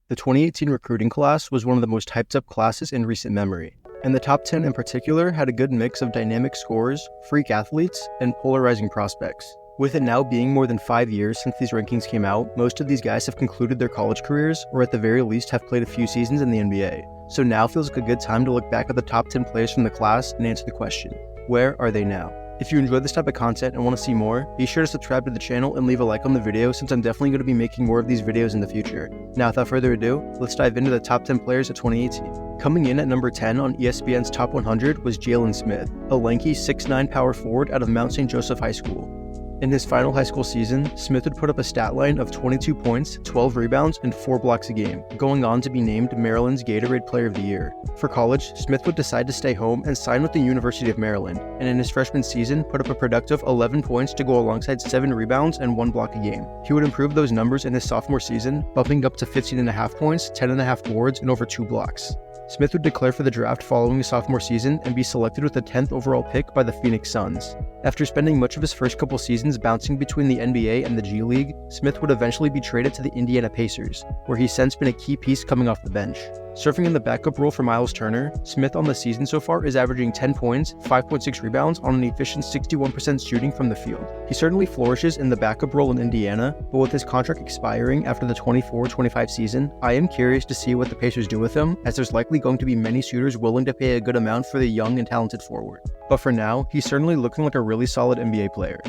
The 2018 recruiting class was one of the most hyped-up classes in recent memory, and the top 10 in particular had a good mix of dynamic scorers, freak athletes, and polarizing prospects. With it now being more than 5 years since these rankings came out, most of these guys have concluded their college careers, or at the very least have played a few seasons in the NBA. So now feels like a good time to look back at the top 10 players from the class and answer the question, where are they now? If you enjoy this type of content and want to see more, be sure to subscribe to the channel and leave a like on the video since I'm definitely going to be making more of these videos in the future. Now without further ado, let's dive into the top 10 players of 2018. Coming in at number 10 on ESPN's Top 100 was Jalen Smith, a lanky 6'9" power forward out of Mount St. Joseph High School. In his final high school season, Smith would put up a stat line of 22 points, 12 rebounds, and 4 blocks a game, going on to be named Maryland's Gatorade Player of the Year. For college, Smith would decide to stay home and sign with the University of Maryland, and in his freshman season put up a productive 11 points to go alongside 7 rebounds and 1 block a game. He would improve those numbers in his sophomore season, bumping up to 15.5 points, 10.5 boards, and over 2 blocks. Smith would declare for the draft following his sophomore season and be selected with the 10th overall pick by the Phoenix Suns. After spending much of his first couple seasons bouncing between the NBA and the G League, Smith would eventually be traded to the Indiana Pacers, where he's since been a key piece coming off the bench. Surfing in the backup role for Miles Turner, Smith on the season so far is averaging 10 points, 5.6 rebounds on an efficient 61% shooting from the field. He certainly flourishes in the backup role in Indiana, but with his contract expiring after the 24-25 season, I am curious to see what the Pacers do with him, as there's likely going to be many suitors willing to pay a good amount for the young and talented forward. But for now, he's certainly looking like a really solid NBA player.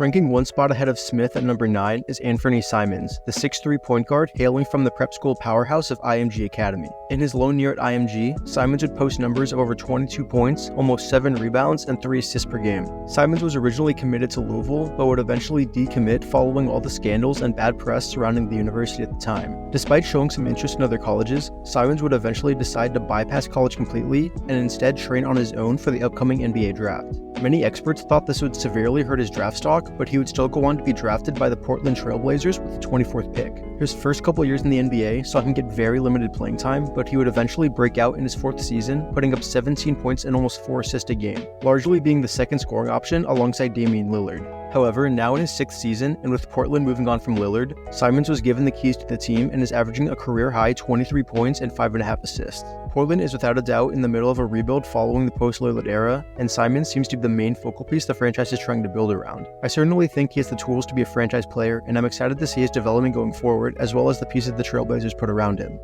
Ranking one spot ahead of Smith at number 9 is Anthony Simons, the 6'3" point guard hailing from the prep school powerhouse of IMG Academy. In his lone year at IMG, Simons would post numbers of over 22 points, almost 7 rebounds, and 3 assists per game. Simons was originally committed to Louisville, but would eventually decommit following all the scandals and bad press surrounding the university at the time. Despite showing some interest in other colleges, Simons would eventually decide to bypass college completely and instead train on his own for the upcoming NBA draft. Many experts thought this would severely hurt his draft stock, but he would still go on to be drafted by the Portland Trail Blazers with the 24th pick. His first couple years in the NBA saw him get very limited playing time, but he would eventually break out in his 4th season, putting up 17 points and almost 4 assists a game, largely being the second scoring option alongside Damian Lillard. However, now in his 6th season, and with Portland moving on from Lillard, Simons was given the keys to the team and is averaging a career-high 23 points and 5.5 assists. Portland is without a doubt in the middle of a rebuild following the post-Lillard era, and Simons seems to be the main focal piece the franchise is trying to build around. I certainly think he has the tools to be a franchise player, and I'm excited to see his development going forward, as well as the pieces the Trailblazers put around him.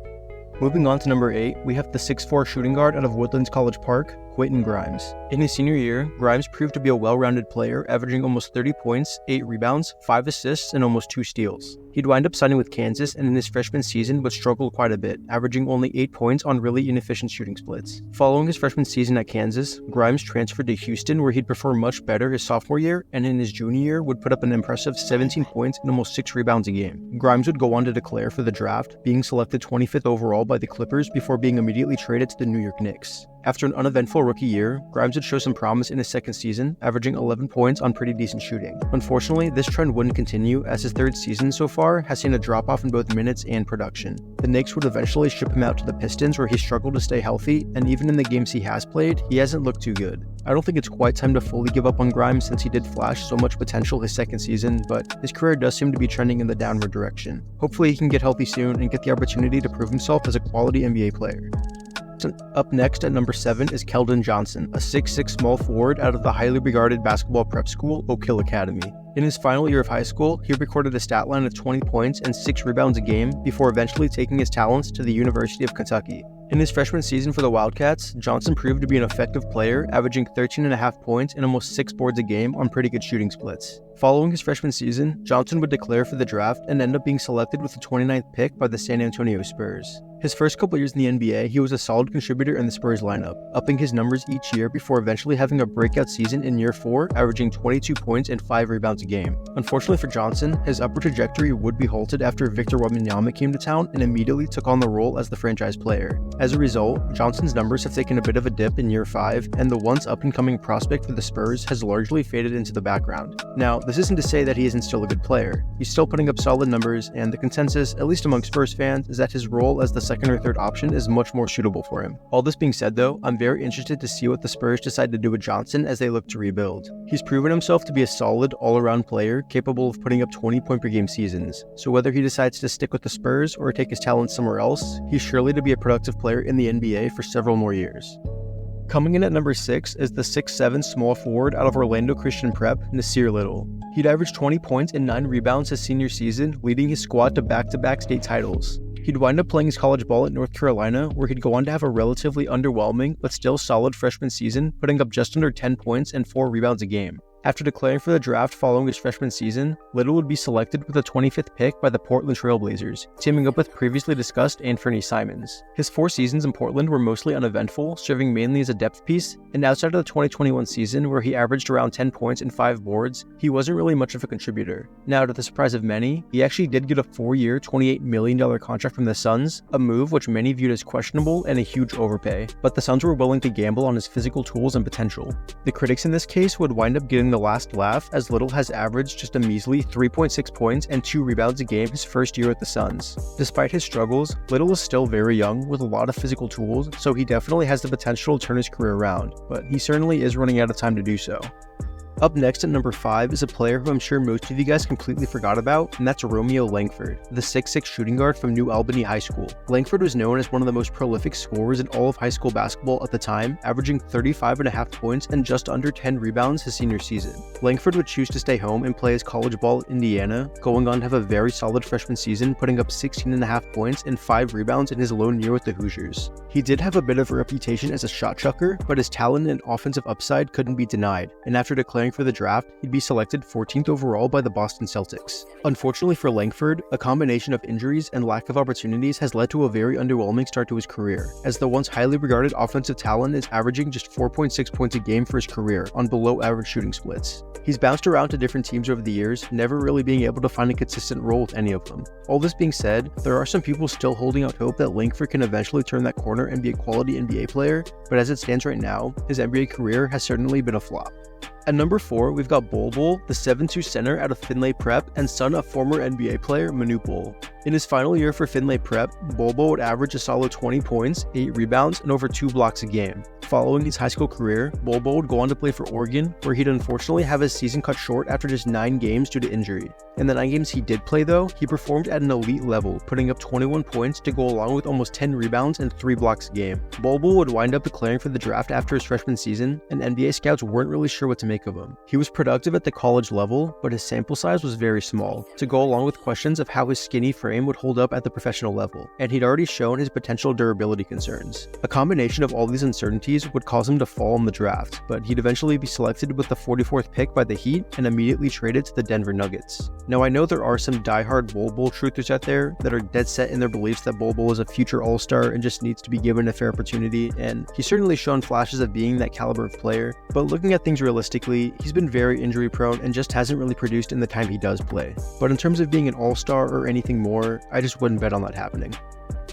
Moving on to number 8, we have the 6'4" shooting guard out of Woodlands College Park, Quentin Grimes. In his senior year, Grimes proved to be a well-rounded player, averaging almost 30 points, 8 rebounds, 5 assists, and almost 2 steals. He'd wind up signing with Kansas, and in his freshman season would struggle quite a bit, averaging only 8 points on really inefficient shooting splits. Following his freshman season at Kansas, Grimes transferred to Houston, where he'd perform much better his sophomore year, and in his junior year would put up an impressive 17 points and almost 6 rebounds a game. Grimes would go on to declare for the draft, being selected 25th overall by the Clippers before being immediately traded to the New York Knicks. After an uneventful rookie year, Grimes would show some promise in his 2nd season, averaging 11 points on pretty decent shooting. Unfortunately, this trend wouldn't continue, as his 3rd season so far has seen a drop-off in both minutes and production. The Knicks would eventually ship him out to the Pistons, where he struggled to stay healthy, and even in the games he has played, he hasn't looked too good. I don't think it's quite time to fully give up on Grimes since he did flash so much potential his 2nd season, but his career does seem to be trending in the downward direction. Hopefully he can get healthy soon and get the opportunity to prove himself as a quality NBA player. Up next at number 7 is Keldon Johnson, a 6'6" small forward out of the highly regarded basketball prep school, Oak Hill Academy. In his final year of high school, he recorded a stat line of 20 points and 6 rebounds a game before eventually taking his talents to the University of Kentucky. In his freshman season for the Wildcats, Johnson proved to be an effective player, averaging 13.5 points and almost 6 boards a game on pretty good shooting splits. Following his freshman season, Johnson would declare for the draft and end up being selected with the 29th pick by the San Antonio Spurs. His first couple years in the NBA, he was a solid contributor in the Spurs lineup, upping his numbers each year before eventually having a breakout season in year 4, averaging 22 points and 5 rebounds a game. Unfortunately for Johnson, his upward trajectory would be halted after Victor Wembanyama came to town and immediately took on the role as the franchise player. As a result, Johnson's numbers have taken a bit of a dip in year 5, and the once up-and-coming prospect for the Spurs has largely faded into the background. Now, this isn't to say that he isn't still a good player. He's still putting up solid numbers, and the consensus, at least among Spurs fans, is that his role as the second or third option is much more suitable for him. All this being said though, I'm very interested to see what the Spurs decide to do with Johnson as they look to rebuild. He's proven himself to be a solid, all-around player capable of putting up 20-point-per-game seasons, so whether he decides to stick with the Spurs or take his talent somewhere else, he's surely to be a productive player in the NBA for several more years. Coming in at number 6 is the 6'7" small forward out of Orlando Christian Prep, Nasir Little. He'd averaged 20 points and 9 rebounds his senior season, leading his squad to back-to-back state titles. He'd wind up playing his college ball at North Carolina, where he'd go on to have a relatively underwhelming but still solid freshman season, putting up just under 10 points and 4 rebounds a game. After declaring for the draft following his freshman season, Little would be selected with the 25th pick by the Portland Trail Blazers, teaming up with previously discussed Anthony Simons. His 4 seasons in Portland were mostly uneventful, serving mainly as a depth piece, and outside of the 2021 season where he averaged around 10 points and 5 boards, he wasn't really much of a contributor. Now, to the surprise of many, he actually did get a 4-year, $28 million contract from the Suns, a move which many viewed as questionable and a huge overpay, but the Suns were willing to gamble on his physical tools and potential. The critics in this case would wind up getting the last laugh, as Little has averaged just a measly 3.6 points and 2 rebounds a game his first year at the Suns. Despite his struggles, Little is still very young with a lot of physical tools, so he definitely has the potential to turn his career around, but he certainly is running out of time to do so. Up next at number 5 is a player who I'm sure most of you guys completely forgot about, and that's Romeo Langford, the 6'6" shooting guard from New Albany High School. Langford was known as one of the most prolific scorers in all of high school basketball at the time, averaging 35.5 points and just under 10 rebounds his senior season. Langford would choose to stay home and play his college ball at Indiana, going on to have a very solid freshman season, putting up 16.5 points and 5 rebounds in his lone year with the Hoosiers. He did have a bit of a reputation as a shot chucker, but his talent and offensive upside couldn't be denied, and after declaring for the draft, he'd be selected 14th overall by the Boston Celtics. Unfortunately for Langford, a combination of injuries and lack of opportunities has led to a very underwhelming start to his career, as the once highly regarded offensive talent is averaging just 4.6 points a game for his career on below average shooting splits. He's bounced around to different teams over the years, never really being able to find a consistent role with any of them. All this being said, there are some people still holding out hope that Langford can eventually turn that corner and be a quality NBA player, but as it stands right now, his NBA career has certainly been a flop. At number 4, we've got Bol Bol, the 7'2" center out of Finlay Prep and son of former NBA player Manu Bol. In his final year for Finlay Prep, Bol Bol would average a solid 20 points, 8 rebounds, and over 2 blocks a game. Following his high school career, Bol Bol would go on to play for Oregon, where he'd unfortunately have his season cut short after just 9 games due to injury. In the 9 games he did play though, he performed at an elite level, putting up 21 points to go along with almost 10 rebounds and 3 blocks a game. Bol Bol would wind up declaring for the draft after his freshman season, and NBA scouts weren't really sure what to make of him. He was productive at the college level, but his sample size was very small, to go along with questions of how his skinny frame would hold up at the professional level, and he'd already shown his potential durability concerns. A combination of all these uncertainties would cause him to fall in the draft, but he'd eventually be selected with the 44th pick by the Heat and immediately traded to the Denver Nuggets. Now I know there are some diehard Bol Bol truthers out there that are dead set in their beliefs that Bol Bol is a future all-star and just needs to be given a fair opportunity, and he's certainly shown flashes of being that caliber of player, but looking at things realistically, he's been very injury prone and just hasn't really produced in the time he does play. But in terms of being an all-star or anything more, I just wouldn't bet on that happening.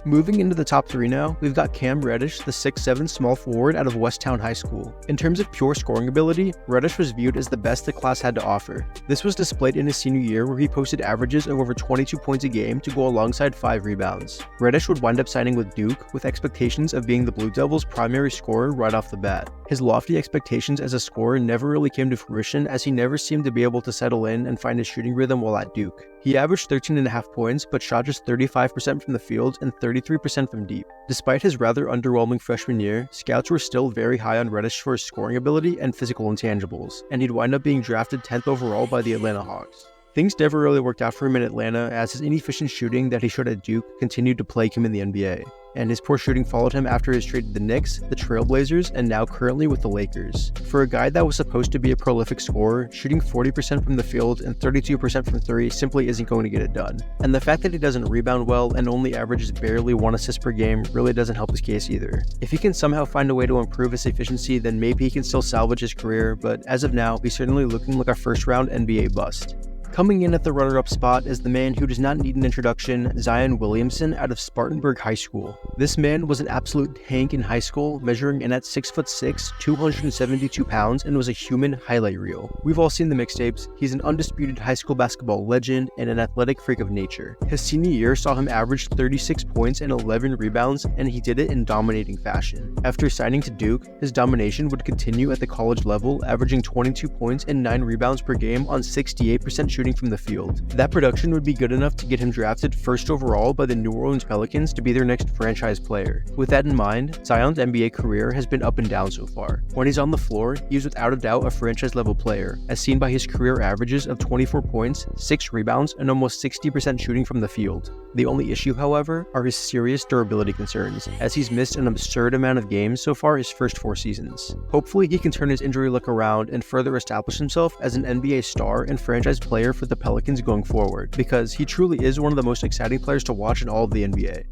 Moving into the top 3 now, we've got Cam Reddish, the 6'7" small forward out of Westtown High School. In terms of pure scoring ability, Reddish was viewed as the best the class had to offer. This was displayed in his senior year where he posted averages of over 22 points a game to go alongside 5 rebounds. Reddish would wind up signing with Duke with expectations of being the Blue Devils' primary scorer right off the bat. His lofty expectations as a scorer never really came to fruition, as he never seemed to be able to settle in and find his shooting rhythm while at Duke. He averaged 13.5 points, but shot just 35% from the field and 33% from deep. Despite his rather underwhelming freshman year, scouts were still very high on Reddish for his scoring ability and physical intangibles, and he'd wind up being drafted 10th overall by the Atlanta Hawks. Things never really worked out for him in Atlanta, as his inefficient shooting that he showed at Duke continued to plague him in the NBA. And his poor shooting followed him after his trade to the Knicks, the Trailblazers, and now currently with the Lakers. For a guy that was supposed to be a prolific scorer, shooting 40% from the field and 32% from 3 simply isn't going to get it done. And the fact that he doesn't rebound well and only averages barely 1 assist per game really doesn't help his case either. If he can somehow find a way to improve his efficiency, then maybe he can still salvage his career, but as of now, he's certainly looking like a first-round NBA bust. Coming in at the runner-up spot is the man who does not need an introduction, Zion Williamson out of Spartanburg High School. This man was an absolute tank in high school, measuring in at 6'6", 272 pounds, and was a human highlight reel. We've all seen the mixtapes. He's an undisputed high school basketball legend and an athletic freak of nature. His senior year saw him average 36 points and 11 rebounds, and he did it in dominating fashion. After signing to Duke, his domination would continue at the college level, averaging 22 points and 9 rebounds per game on 68% shooting from the field. That production would be good enough to get him drafted first overall by the New Orleans Pelicans to be their next franchise player. With that in mind, Zion's NBA career has been up and down so far. When he's on the floor, he is without a doubt a franchise-level player, as seen by his career averages of 24 points, 6 rebounds, and almost 60% shooting from the field. The only issue, however, are his serious durability concerns, as he's missed an absurd amount of games so far his first 4 seasons. Hopefully, he can turn his injury luck around and further establish himself as an NBA star and franchise player for the Pelicans going forward, because he truly is one of the most exciting players to watch in all of the NBA.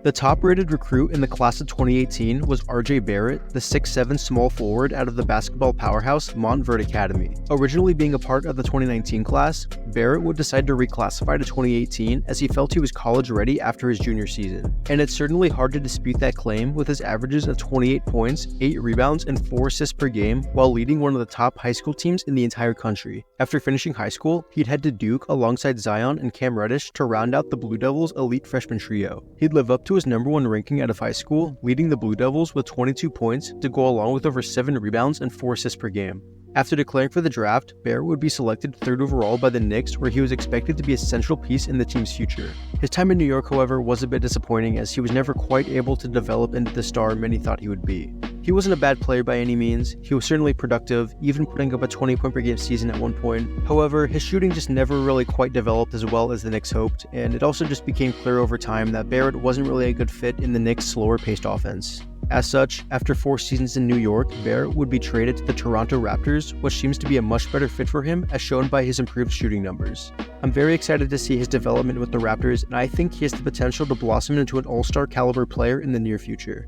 The top-rated recruit in the class of 2018 was RJ Barrett, the 6'7" small forward out of the basketball powerhouse Montverde Academy. Originally being a part of the 2019 class, Barrett would decide to reclassify to 2018 as he felt he was college-ready after his junior season. And it's certainly hard to dispute that claim with his averages of 28 points, 8 rebounds, and 4 assists per game while leading one of the top high school teams in the entire country. After finishing high school, he'd head to Duke alongside Zion and Cam Reddish to round out the Blue Devils' elite freshman trio. He'd live up to his number 1 ranking out of high school, leading the Blue Devils with 22 points to go along with over 7 rebounds and 4 assists per game. After declaring for the draft, Barrett would be selected 3rd overall by the Knicks, where he was expected to be a central piece in the team's future. His time in New York, however, was a bit disappointing, as he was never quite able to develop into the star many thought he would be. He wasn't a bad player by any means. He was certainly productive, even putting up a 20-point per game season at one point. However, his shooting just never really quite developed as well as the Knicks hoped, and it also just became clear over time that Barrett wasn't really a good fit in the Knicks' slower-paced offense. As such, after 4 seasons in New York, Barrett would be traded to the Toronto Raptors, which seems to be a much better fit for him as shown by his improved shooting numbers. I'm very excited to see his development with the Raptors, and I think he has the potential to blossom into an all-star caliber player in the near future.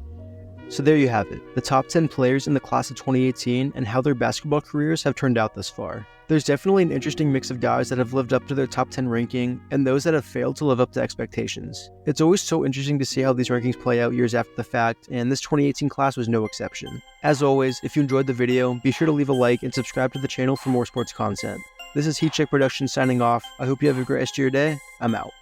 So there you have it, the top 10 players in the class of 2018 and how their basketball careers have turned out thus far. There's definitely an interesting mix of guys that have lived up to their top 10 ranking and those that have failed to live up to expectations. It's always so interesting to see how these rankings play out years after the fact, and this 2018 class was no exception. As always, if you enjoyed the video, be sure to leave a like and subscribe to the channel for more sports content. This is Heat Check Productions signing off. I hope you have a great rest of your day. I'm out.